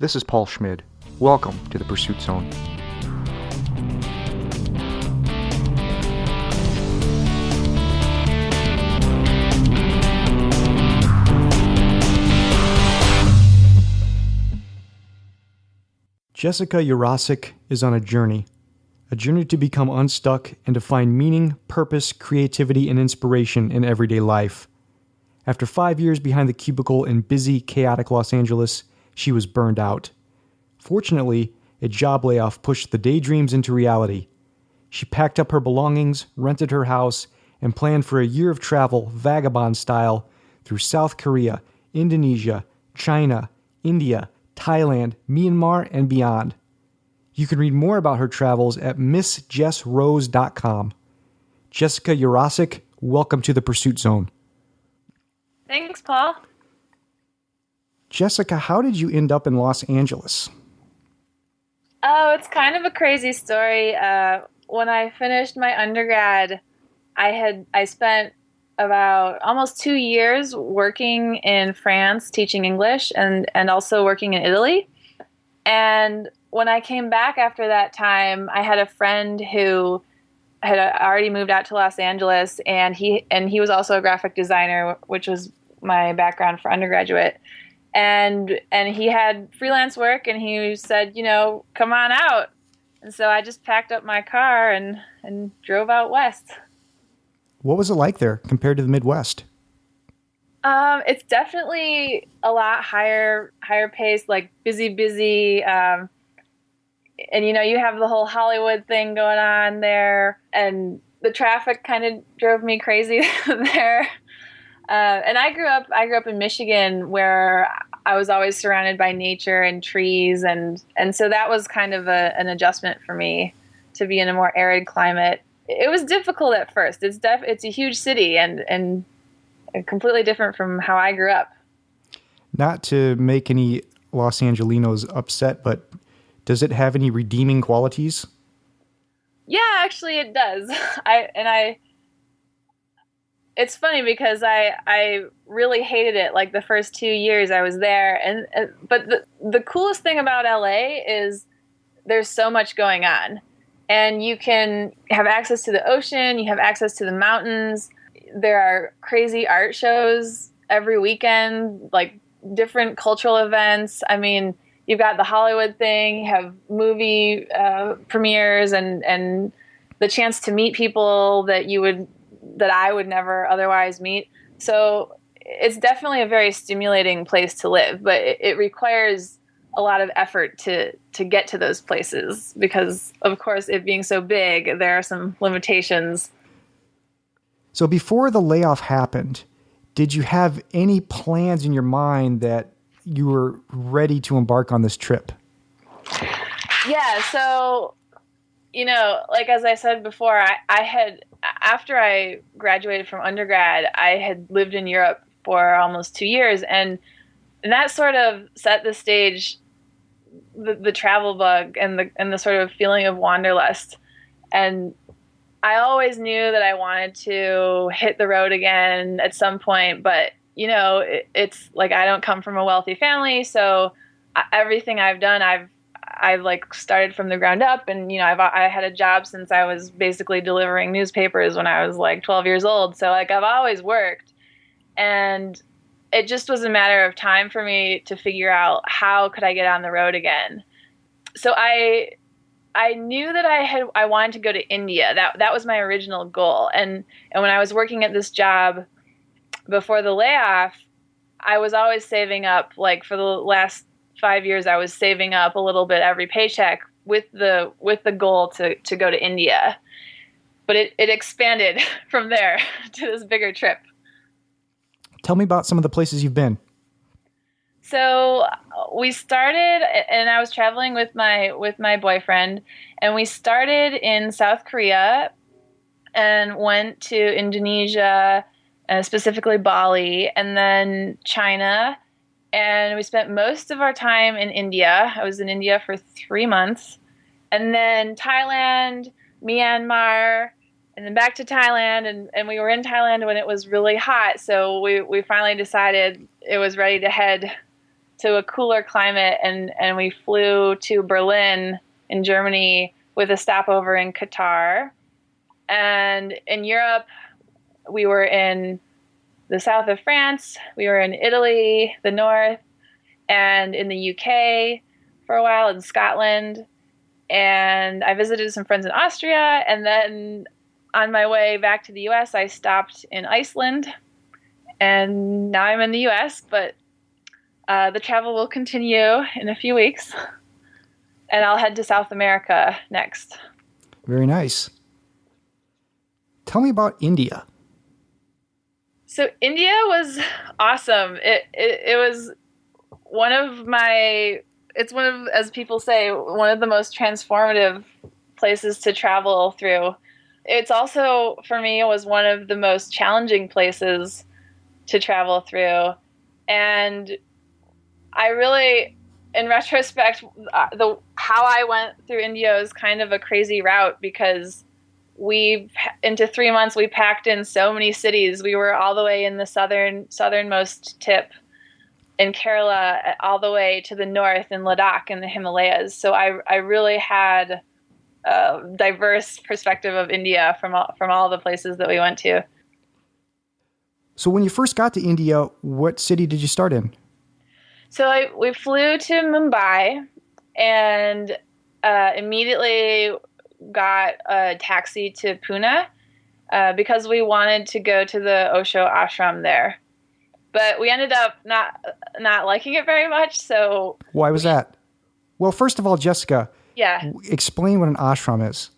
This is Paul Schmid. Welcome to the Pursuit Zone. Jessica Yurasek is on a journey to become unstuck and to find meaning, purpose, creativity, and inspiration in everyday life. After 5 years behind the cubicle in busy, chaotic Los Angeles, she was burned out. Fortunately, a job layoff pushed the daydreams into reality. She packed up her belongings, rented her house, and planned for a year of travel, vagabond-style, through South Korea, Indonesia, China, India, Thailand, Myanmar, and beyond. You can read more about her travels at MissJessRose.com. Jessica Yurasek, welcome to the Pursuit Zone. Thanks, Paul. Jessica, how did you end up in Los Angeles? Oh, it's kind of a crazy story. When I finished my undergrad, I spent about almost 2 years working in France teaching English and also working in Italy. And when I came back after that time, I had a friend who had already moved out to Los Angeles, and he was also a graphic designer, which was my background for undergraduate. And he had freelance work, and he said, come on out. And so I just packed up my car and drove out west. What was it like there compared to the Midwest? It's definitely a lot higher paced, like busy. And you have the whole Hollywood thing going on there, and the traffic kind of drove me crazy there. And I grew up in Michigan, where I was always surrounded by nature and trees, and so that was kind of an adjustment for me to be in a more arid climate. It was difficult at first. It's a huge city and completely different from how I grew up. Not to make any Los Angelinos upset, but does it have any redeeming qualities? Yeah, actually it does. It's funny because I really hated it like the first 2 years I was there. But the coolest thing about LA is there's so much going on. And you can have access to the ocean, you have access to the mountains. There are crazy art shows every weekend, like different cultural events. I mean, you've got the Hollywood thing, you have movie premieres and the chance to meet people that I would never otherwise meet. So it's definitely a very stimulating place to live, but it requires a lot of effort to get to those places because, of course, it being so big, there are some limitations. So before the layoff happened, did you have any plans in your mind that you were ready to embark on this trip? Yeah, so, like as I said before, I had, after I graduated from undergrad, I had lived in Europe for almost 2 years, and that sort of set the stage, the travel bug and the sort of feeling of wanderlust. And I always knew that I wanted to hit the road again at some point, but it's like I don't come from a wealthy family, so everything I've done, I've like started from the ground up, and I had a job since I was basically delivering newspapers when I was like 12 years old. So like I've always worked, and it just was a matter of time for me to figure out how could I get on the road again. So I knew that I wanted to go to India. That was my original goal. And when I was working at this job before the layoff, I was always saving up. Like for the last 5 years, I was saving up a little bit every paycheck with the goal to go to India. But it expanded from there to this bigger trip. Tell me about some of the places you've been. So we started, and I was traveling with my boyfriend, and we started in South Korea and went to Indonesia, specifically Bali, and then China. And we spent most of our time in India. I was in India for 3 months, and then Thailand, Myanmar, and then back to Thailand. And we were in Thailand when it was really hot. So we finally decided it was ready to head to a cooler climate, and we flew to Berlin in Germany with a stopover in Qatar. And in Europe, we were in the south of France, we were in Italy, the north, and in the UK for a while, in Scotland. And I visited some friends in Austria, and then on my way back to the US, I stopped in Iceland, and now I'm in the US, but the travel will continue in a few weeks, and I'll head to South America next. Very nice. Tell me about India. So India was awesome. It was one of, as people say, one of the most transformative places to travel through. It's also, for me, it was one of the most challenging places to travel through. And I really, in retrospect, how I went through India is kind of a crazy route, because into 3 months, we packed in so many cities. We were all the way in the southernmost tip in Kerala, all the way to the north in Ladakh in the Himalayas. So I really had a diverse perspective of India from all the places that we went to. So when you first got to India, what city did you start in? So we flew to Mumbai, and immediately got a taxi to Pune because we wanted to go to the Osho ashram there. But we ended up not liking it very much. So why was that? Well, first of all, Jessica, explain what an ashram is.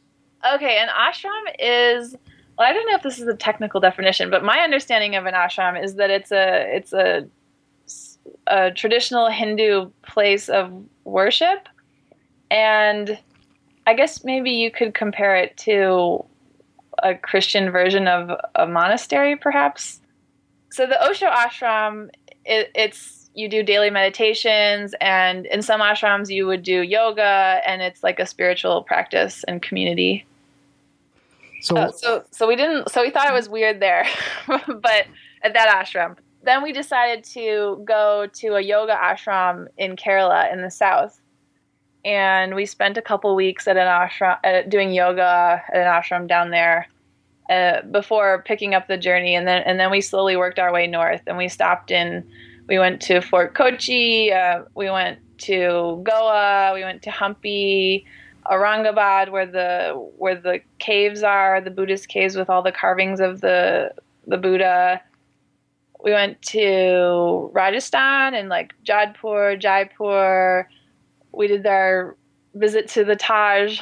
Okay, an ashram is, well, I don't know if this is a technical definition, but my understanding of an ashram is that it's a traditional Hindu place of worship, and I guess maybe you could compare it to a Christian version of a monastery, perhaps. So the Osho ashram, it's you do daily meditations, and in some ashrams you would do yoga, and it's like a spiritual practice and community. So we thought it was weird there, but at that ashram. Then we decided to go to a yoga ashram in Kerala in the south. And we spent a couple weeks at an ashram, doing yoga at an ashram down there before picking up the journey. And then we slowly worked our way north. And we went to Fort Kochi, we went to Goa, we went to Hampi, Aurangabad, where the caves are, the Buddhist caves with all the carvings of the Buddha. We went to Rajasthan and like Jodhpur, Jaipur. We did our visit to the Taj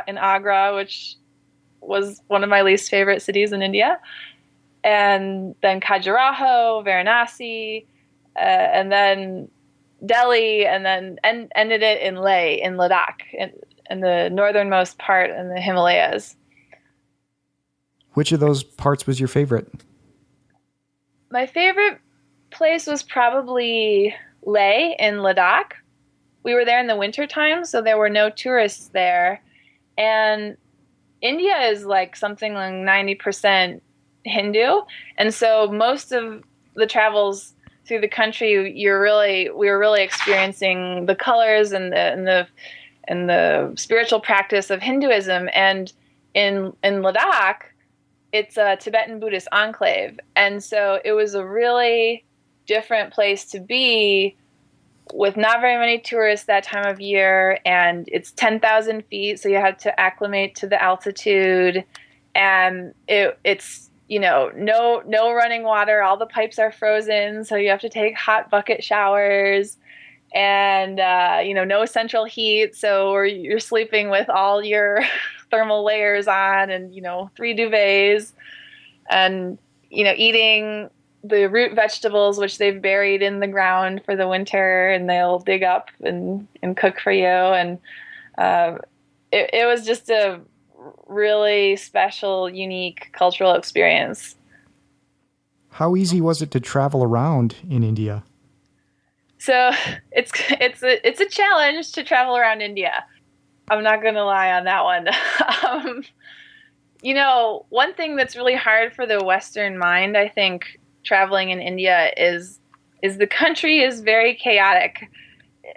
in Agra, which was one of my least favorite cities in India. And then Khajuraho, Varanasi, and then Delhi, and then ended it in Leh, in Ladakh, in the northernmost part in the Himalayas. Which of those parts was your favorite? My favorite place was probably Leh in Ladakh. We were there in the winter time, so there were no tourists there. And India is like something like 90% Hindu. And so most of the travels through the country, we were really experiencing the colors and the spiritual practice of Hinduism. And in Ladakh, it's a Tibetan Buddhist enclave. And so it was a really different place to be, with not very many tourists that time of year, and it's 10,000 feet, so you have to acclimate to the altitude, and it's no running water, all the pipes are frozen, so you have to take hot bucket showers, and no central heat, so you're sleeping with all your thermal layers on, and 3 duvets, and eating the root vegetables, which they've buried in the ground for the winter, and they'll dig up and cook for you. And it was just a really special, unique cultural experience. How easy was it to travel around in India? So it's a challenge to travel around India. I'm not going to lie on that one. One thing that's really hard for the Western mind, I think, traveling in India is is the country is very chaotic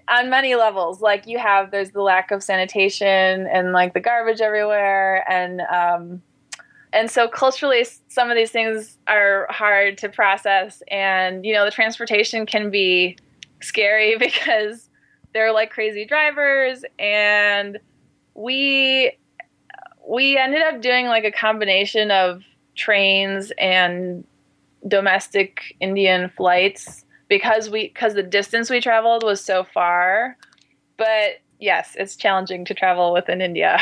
on many levels. Like there's the lack of sanitation and like the garbage everywhere. And so culturally, some of these things are hard to process. And, the transportation can be scary because they're like crazy drivers. And we ended up doing like a combination of trains and domestic Indian flights because the distance we traveled was so far. But yes, it's challenging to travel within India.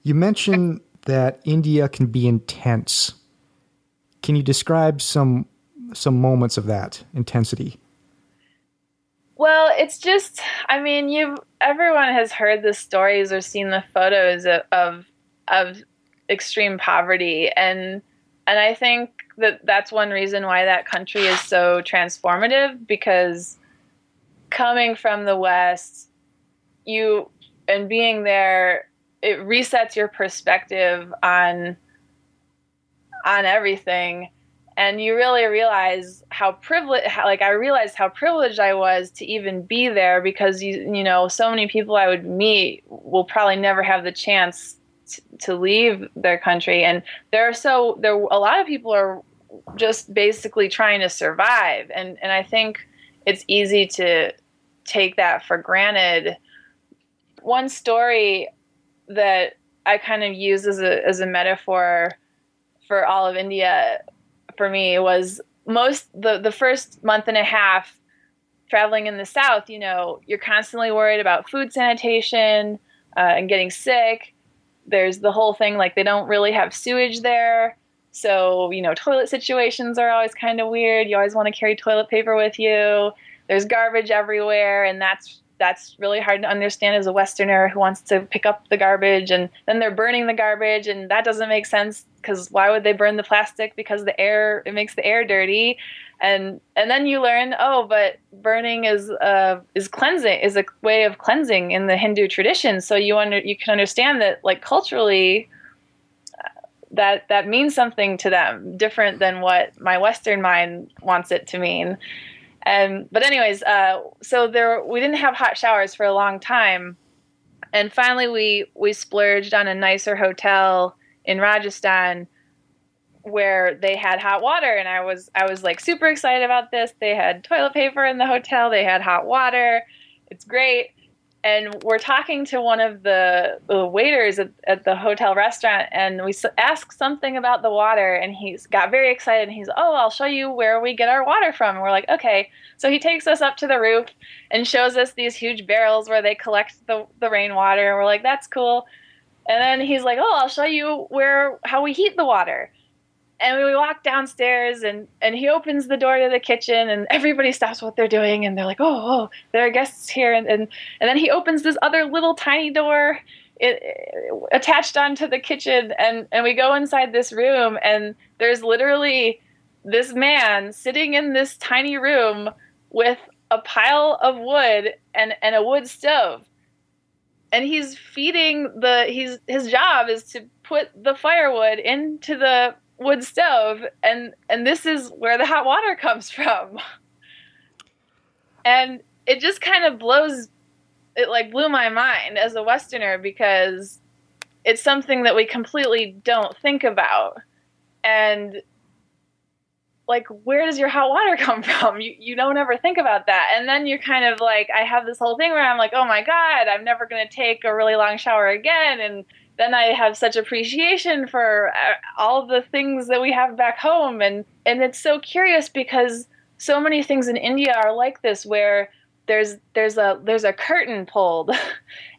You mentioned that India can be intense. Can you describe some moments of that intensity? Well, it's just, everyone has heard the stories or seen the photos of extreme poverty, and I think that's one reason why that country is so transformative, because coming from the West, and being there, it resets your perspective on everything. And you really realize how I realized how privileged I was to even be there, because, so many people I would meet will probably never have the chance to leave their country. And a lot of people are just basically trying to survive. And I think it's easy to take that for granted. One story that I kind of use as a metaphor for all of India for me was the first month and a half traveling in the South. You're constantly worried about food sanitation and getting sick. There's the whole thing, like they don't really have sewage there. So, toilet situations are always kind of weird. You always want to carry toilet paper with you. There's garbage everywhere. And that's really hard to understand as a Westerner who wants to pick up the garbage, and then they're burning the garbage, and that doesn't make sense, because why would they burn the plastic? Because it makes the air dirty. And then you learn, but burning is cleansing, is a way of cleansing in the Hindu tradition. So you can understand that, like, culturally, that means something to them, different than what my Western mind wants it to mean. But anyways, so we didn't have hot showers for a long time. And finally we splurged on a nicer hotel in Rajasthan where they had hot water. And I was like super excited about this. They had toilet paper in the hotel. They had hot water. It's great. And we're talking to one of the waiters at the hotel restaurant, and we asked something about the water, and he's got very excited. And he's, I'll show you where we get our water from. And we're like, okay. So he takes us up to the roof and shows us these huge barrels where they collect the rainwater. And we're like, that's cool. And then he's like, I'll show you how we heat the water. And we walk downstairs, and he opens the door to the kitchen, and everybody stops what they're doing, and they're like, there are guests here. And then he opens this other little tiny door attached onto the kitchen, and we go inside this room, and there's literally this man sitting in this tiny room with a pile of wood and a wood stove. And he's feeding his job is to put the firewood into the wood stove, and this is where the hot water comes from. And it just kind of blew my mind as a Westerner, because it's something that we completely don't think about. And like, where does your hot water come from? You don't ever think about that. And then you're kind of like, I have this whole thing where I'm like, oh my God, I'm never going to take a really long shower again. And then I have such appreciation for all the things that we have back home. And it's so curious, because so many things in India are like this, where there's a curtain pulled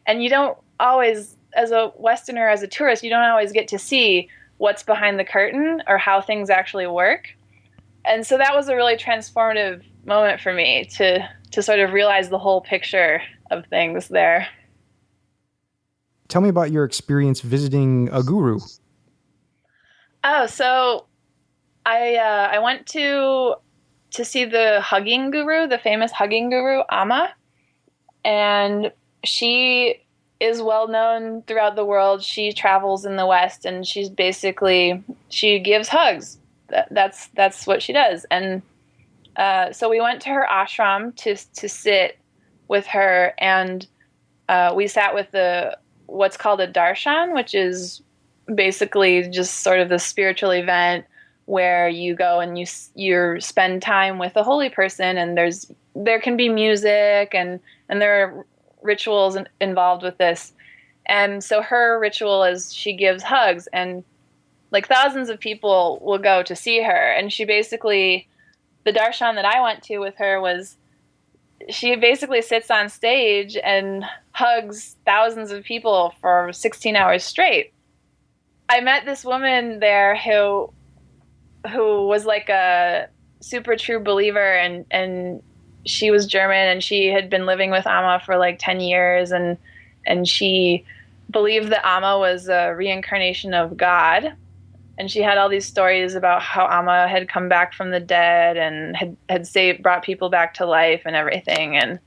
and you don't always, as a Westerner, as a tourist, you don't always get to see what's behind the curtain or how things actually work. And so that was a really transformative moment for me to sort of realize the whole picture of things there. Tell me about your experience visiting a guru. Oh, so I went to see the hugging guru, the famous hugging guru, Amma. And she is well known throughout the world. She travels in the West, and she gives hugs. That's what she does. And So we went to her ashram to sit with her, and we sat with what's called a darshan, which is basically just sort of the spiritual event where you go and you spend time with a holy person, and there can be music and there are rituals involved with this. And so her ritual is she gives hugs, and like thousands of people will go to see her. And she basically, the darshan that I went to with her was, she basically sits on stage and hugs thousands of people for 16 hours straight. I met this woman there who was like a super true believer, and she was German, and she had been living with Amma for like 10 years, and she believed that Amma was a reincarnation of God. And she had all these stories about how Amma had come back from the dead and had brought people back to life and everything. And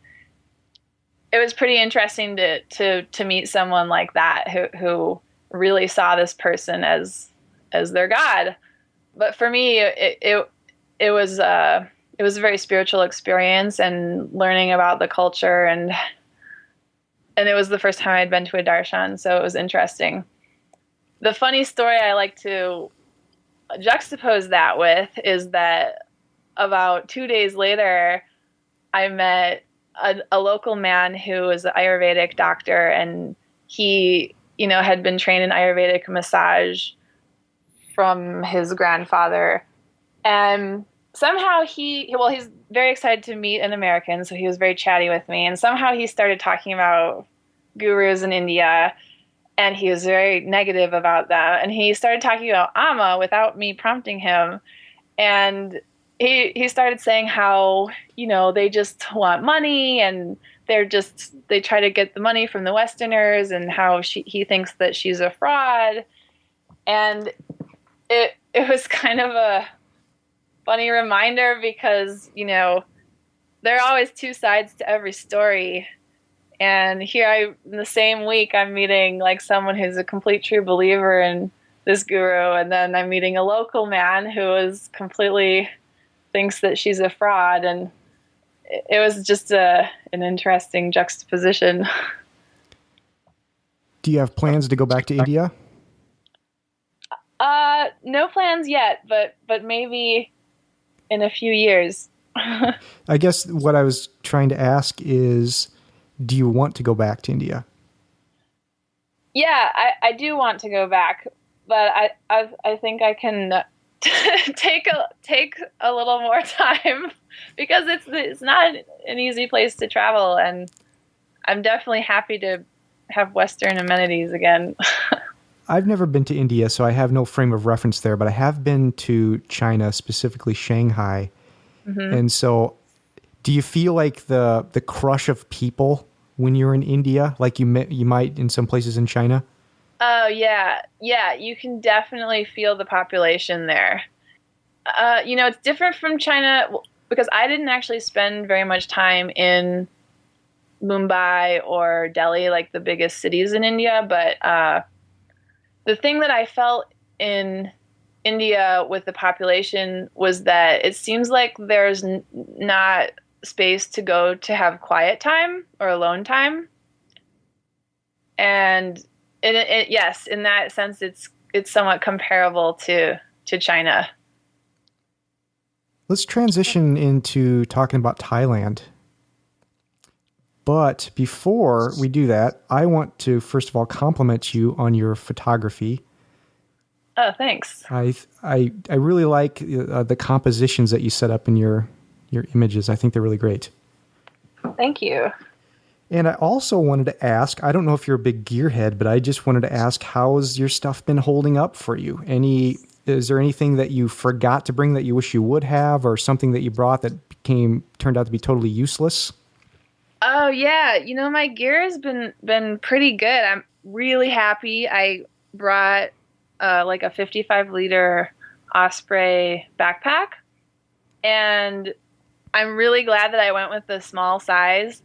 it was pretty interesting to meet someone like that who really saw this person as their God. But for me, it was a very spiritual experience, and learning about the culture, and it was the first time I'd been to a darshan, so it was interesting. The funny story I like to juxtapose that with is that about 2 days later, I met a local man who was an Ayurvedic doctor, and he, had been trained in Ayurvedic massage from his grandfather. And somehow he's very excited to meet an American, so he was very chatty with me. And somehow he started talking about gurus in India, and he was very negative about that. And he started talking about Amma without me prompting him. And he started saying how, they just want money, and they try to get the money from the Westerners, and how he thinks that she's a fraud. And it was kind of a funny reminder, because, there are always two sides to every story. And here in the same week, I'm meeting like someone who's a complete true believer in this guru. And then I'm meeting a local man who completely thinks that she's a fraud. And it was just an interesting juxtaposition. Do you have plans to go back to India? No plans yet, but maybe in a few years. I guess what I was trying to ask is, do you want to go back to India? Yeah, I do want to go back, but I think I can take a little more time, because it's not an easy place to travel, and I'm definitely happy to have Western amenities again. I've never been to India, so I have no frame of reference there, but I have been to China, specifically Shanghai. Mm-hmm. And so do you feel like the crush of people when you're in India, like you might in some places in China? Oh, yeah. Yeah, you can definitely feel the population there. It's different from China, because I didn't actually spend very much time in Mumbai or Delhi, like the biggest cities in India, but the thing that I felt in India with the population was that it seems like there's not space to go to have quiet time or alone time. And yes, in that sense, it's somewhat comparable to China. Let's transition into talking about Thailand. But before we do that, I want to, first of all, compliment you on your photography. Oh, thanks. I really like the compositions that you set up in your images. I think they're really great. Thank you. And I also wanted to ask, I don't know if you're a big gearhead, but I just wanted to ask, how's your stuff been holding up for you? Is there anything that you forgot to bring that you wish you would have, or something that you brought that turned out to be totally useless? Oh, yeah. My gear has been pretty good. I'm really happy. I brought like a 55-liter Osprey backpack, and I'm really glad that I went with the small size,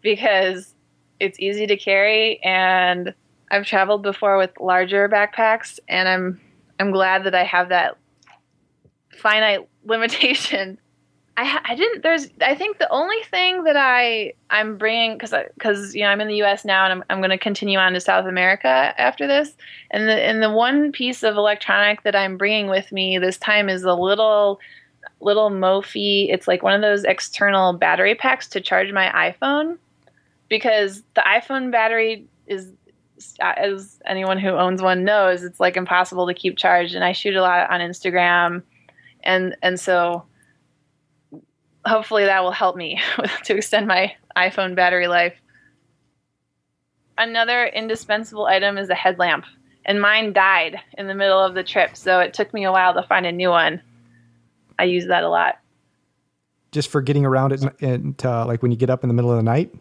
because it's easy to carry, and I've traveled before with larger backpacks, and I'm glad that I have that finite limitation. I didn't. I think the only thing that I'm bringing, because I'm in the U.S. now, and I'm going to continue on to South America after this. And the one piece of electronic that I'm bringing with me this time is a little Mophie. It's like one of those external battery packs to charge my iPhone, because the iPhone battery is, as anyone who owns one knows, it's like impossible to keep charged. And I shoot a lot on Instagram, and so hopefully that will help me to extend my iPhone battery life. Another indispensable item is a headlamp, and mine died in the middle of the trip, so it took me a while to find a new one. I use that a lot. Just for getting around it, and like when you get up in the middle of the night?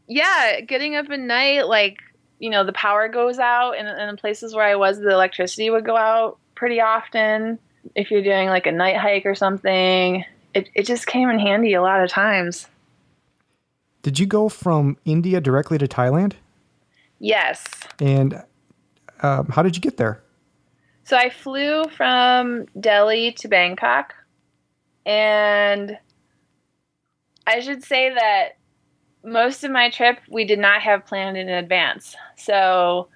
Yeah, getting up at night, like, the power goes out, and in places where I was, the electricity would go out pretty often. If you're doing like a night hike or something, it just came in handy a lot of times. Did you go from India directly to Thailand? Yes. And how did you get there? So I flew from Delhi to Bangkok, and I should say that most of my trip we did not have planned in advance. So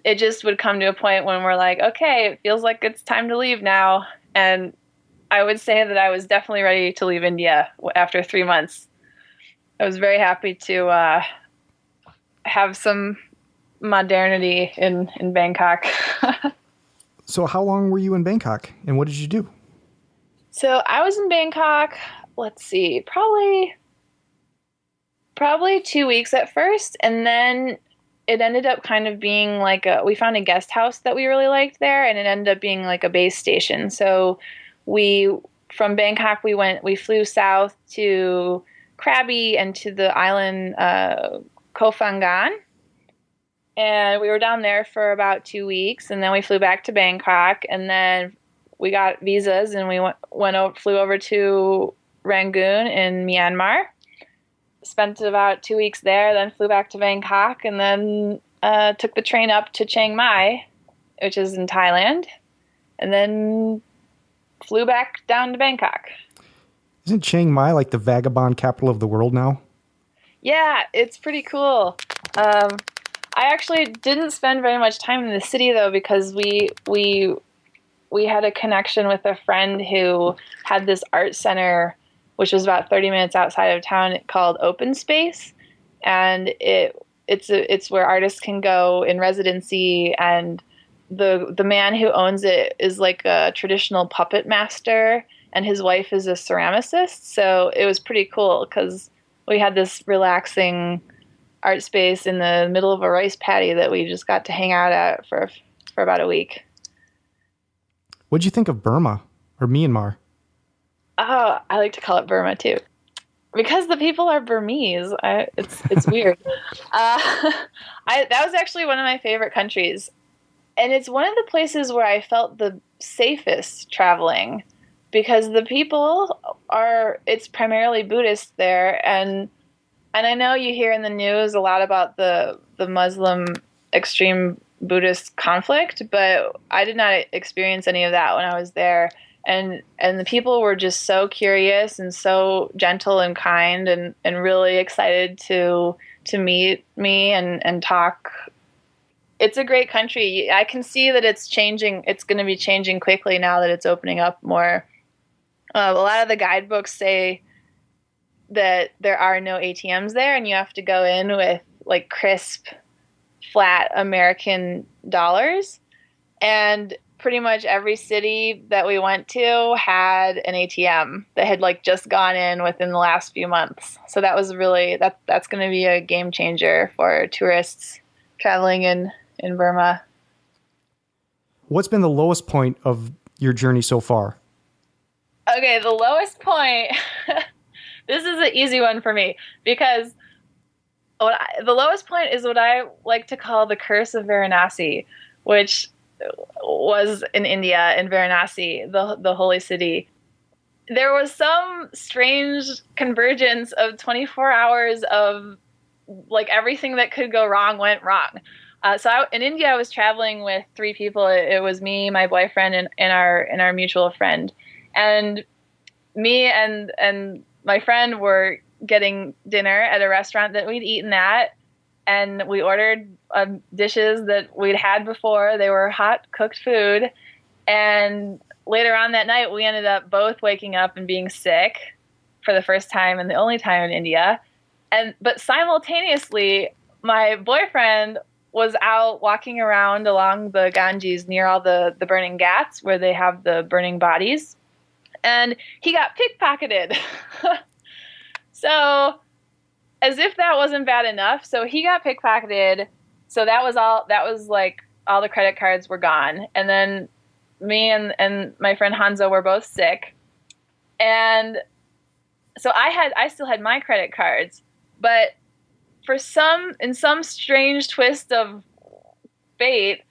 it just would come to a point when we're like, okay, it feels like it's time to leave now. And I would say that I was definitely ready to leave India after 3 months. I was very happy to have some modernity in Bangkok. So how long were you in Bangkok, and what did you do? So I was in Bangkok, let's see, probably 2 weeks at first, and then it ended up kind of being like we found a guest house that we really liked there, and it ended up being like a base station. So from Bangkok, we flew south to Krabi and to the island Koh Phangan. And we were down there for about 2 weeks, and then we flew back to Bangkok, and then we got visas, and we flew over to Rangoon in Myanmar. Spent about 2 weeks there, then flew back to Bangkok, and then took the train up to Chiang Mai, which is in Thailand, and then flew back down to Bangkok. Isn't Chiang Mai like the vagabond capital of the world now? Yeah, it's pretty cool. I actually didn't spend very much time in the city, though, because we had a connection with a friend who had this art center, which was about 30 minutes outside of town, called Open Space, and it's where artists can go in residency, and the man who owns it is like a traditional puppet master, and his wife is a ceramicist. So it was pretty cool because we had this relaxing art space in the middle of a rice paddy that we just got to hang out at for about a week. What'd you think of Burma or Myanmar? Oh, I like to call it Burma too, because the people are Burmese. It's weird. That was actually one of my favorite countries, and it's one of the places where I felt the safest traveling, because the people it's primarily Buddhist there, and I know you hear in the news a lot about the Muslim extreme Buddhist conflict, but I did not experience any of that when I was there. And the people were just so curious and so gentle and kind, and really excited to meet me and talk. It's a great country. I can see that it's changing. It's going to be changing quickly now that it's opening up more. A lot of the guidebooks say that there are no ATMs there, and you have to go in with like crisp, flat American dollars. And pretty much every city that we went to had an ATM that had like just gone in within the last few months. So that was really, that's going to be a game changer for tourists traveling in Burma. What's been the lowest point of your journey so far? Okay, the lowest point, this is an easy one for me, because the lowest point is what I like to call the curse of Varanasi, which was in India, in Varanasi, the holy city. There was some strange convergence of 24 hours of like everything that could go wrong went wrong. In India, I was traveling with 3 people. It was me, my boyfriend, and our mutual friend. And me and my friend were getting dinner at a restaurant that we'd eaten at, and we ordered dishes that we'd had before. They were hot cooked food, and later on that night, we ended up both waking up and being sick for the first time and the only time in India. But simultaneously, my boyfriend was out walking around along the Ganges near all the burning ghats where they have the burning bodies, and he got pickpocketed. So, as if that wasn't bad enough, so he got pickpocketed. So that was like all the credit cards were gone, and then me and my friend Hanzo were both sick, and so I still had my credit cards, but in some strange twist of fate,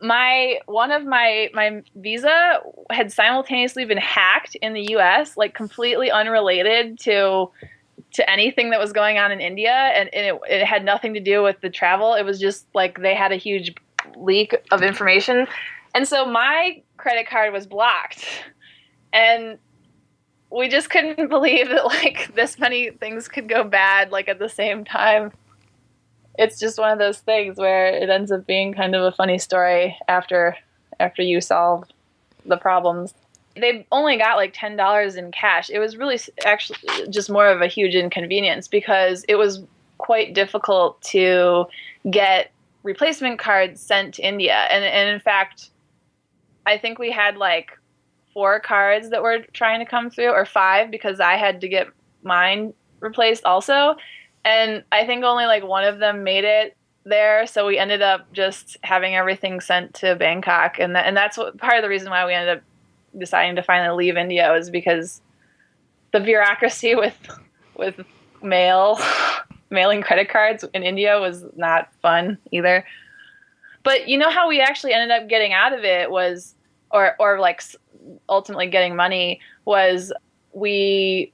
one of my visa had simultaneously been hacked in the US, like completely unrelated to anything that was going on in India, and it had nothing to do with the travel. It was just like they had a huge leak of information. And so my credit card was blocked, and we just couldn't believe that like this many things could go bad like at the same time. It's just one of those things where it ends up being kind of a funny story after you solve the problems. They only got like $10 in cash. It was really actually just more of a huge inconvenience because it was quite difficult to get replacement cards sent to India. And in fact, I think we had like 4 cards that were trying to come through, or 5, because I had to get mine replaced also. And I think only like one of them made it there. So we ended up just having everything sent to Bangkok. And that's what part of the reason why we ended up deciding to finally leave India was because the bureaucracy with mailing credit cards in India was not fun either. But you know how we actually ended up getting out of it was, or like ultimately getting money was we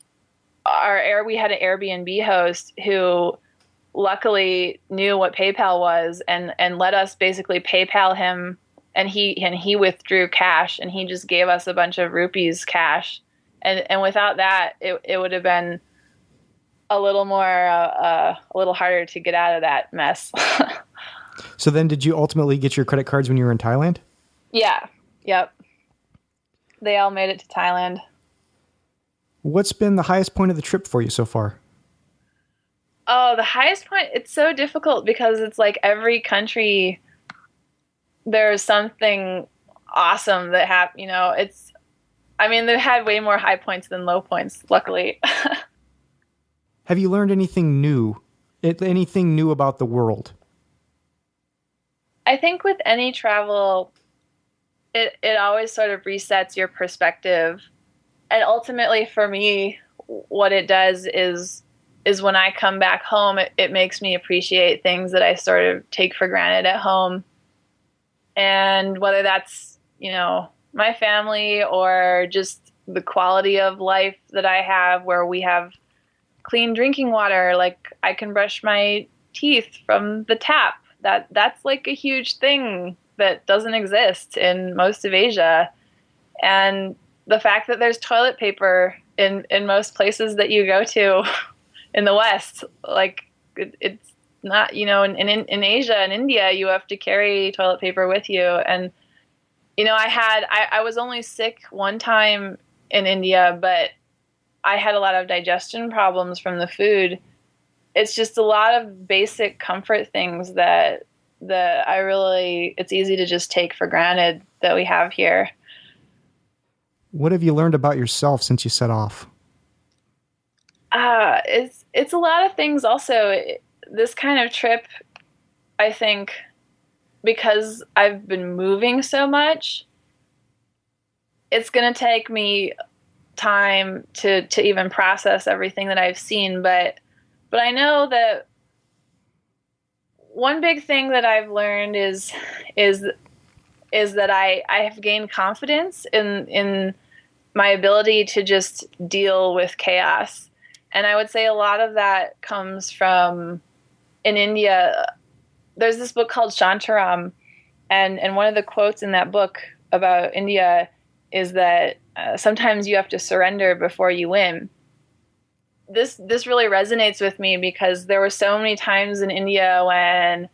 had an Airbnb host who luckily knew what PayPal was and let us basically PayPal him, and he withdrew cash, and he just gave us a bunch of rupees cash, and without that it would have been a little harder to get out of that mess. So then did you ultimately get your credit cards when you were in Thailand? Yeah. Yep. They all made it to Thailand. What's been the highest point of the trip for you so far? Oh, the highest point, it's so difficult because it's like every country, there's something awesome that happened, they've had way more high points than low points, luckily. Have you learned anything new about the world? I think with any travel, it always sort of resets your perspective. And ultimately for me, what it does is when I come back home, it makes me appreciate things that I sort of take for granted at home. And whether that's, my family or just the quality of life that I have, where we have clean drinking water, like I can brush my teeth from the tap. That's like a huge thing that doesn't exist in most of Asia. And the fact that there's toilet paper in most places that you go to in the West, like it's not, in Asia and India, you have to carry toilet paper with you. And, I was only sick one time in India, but I had a lot of digestion problems from the food. It's just a lot of basic comfort things that it's easy to just take for granted that we have here. What have you learned about yourself since you set off? It's a lot of things also. This kind of trip, I think, because I've been moving so much, it's going to take me time to even process everything that I've seen. But I know that one big thing that I've learned is that I have gained confidence in my ability to just deal with chaos. And I would say a lot of that comes from, in India, there's this book called Shantaram, and one of the quotes in that book about India is that sometimes you have to surrender before you win. This really resonates with me because there were so many times in India when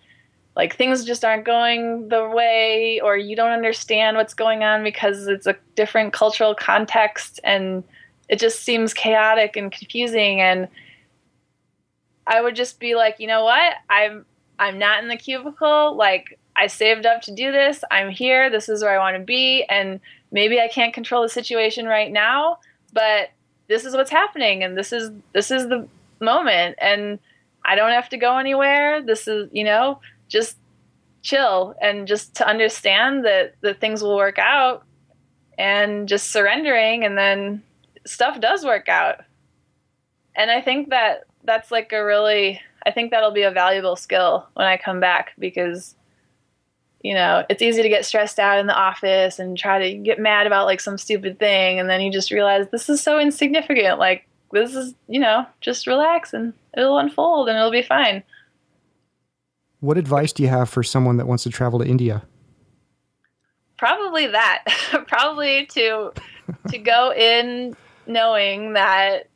like things just aren't going the way, or you don't understand what's going on because it's a different cultural context and it just seems chaotic and confusing. And I would just be like, you know what? I'm not in the cubicle. Like, I saved up to do this. I'm here. This is where I want to be. And maybe I can't control the situation right now, but this is what's happening. And this is the moment. And I don't have to go anywhere. This is, just chill and just to understand that things will work out and just surrendering. And then stuff does work out. And I think that's like I think that'll be a valuable skill when I come back because, it's easy to get stressed out in the office and try to get mad about like some stupid thing. And then you just realize this is so insignificant. Like this is, just relax and it'll unfold and it'll be fine. What advice do you have for someone that wants to travel to India? Probably that. Probably to go in knowing that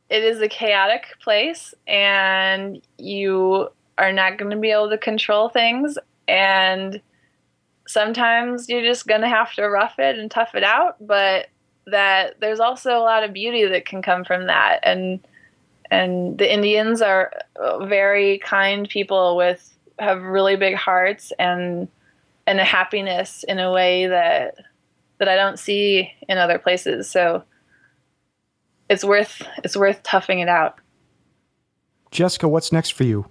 it is a chaotic place and you are not going to be able to control things. And sometimes you're just going to have to rough it and tough it out. But that there's also a lot of beauty that can come from that. And the Indians are very kind people have really big hearts and a happiness in a way that I don't see in other places. So it's worth toughing it out. Jessica, what's next for you?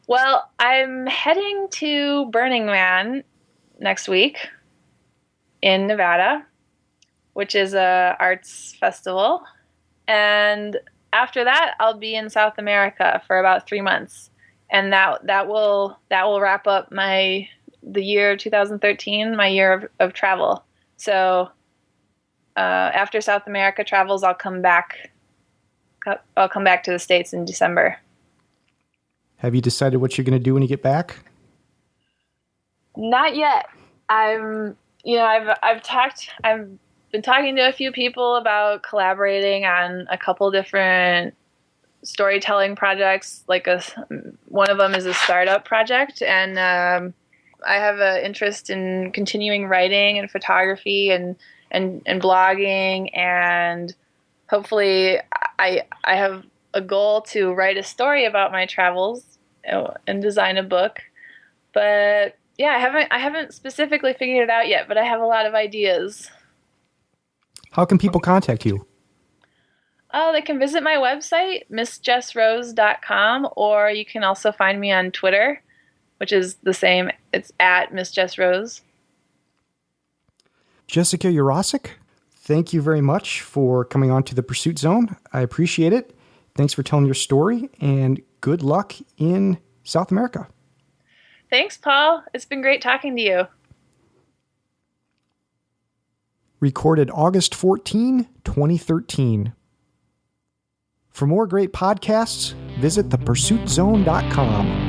Well, I'm heading to Burning Man next week in Nevada, which is a arts festival. And after that, I'll be in South America for about 3 months. And that will wrap up the year 2013, my year of travel. So after South America travels, I'll come back to the States in December. Have you decided what you're going to do when you get back? Not yet. I've been talking to a few people about collaborating on a couple different storytelling projects. One of them is a startup project, and I have an interest in continuing writing and photography and blogging, and hopefully I have a goal to write a story about my travels and design a book. But yeah, I haven't specifically figured it out yet, but I have a lot of ideas. How can people contact you? Oh, they can visit my website, missjessrose.com, or you can also find me on Twitter, which is the same. It's at missjessrose. Jessica Yurasek, thank you very much for coming on to the Pursuit Zone. I appreciate it. Thanks for telling your story, and good luck in South America. Thanks, Paul. It's been great talking to you. Recorded August 14, 2013. For more great podcasts, visit thepursuitzone.com.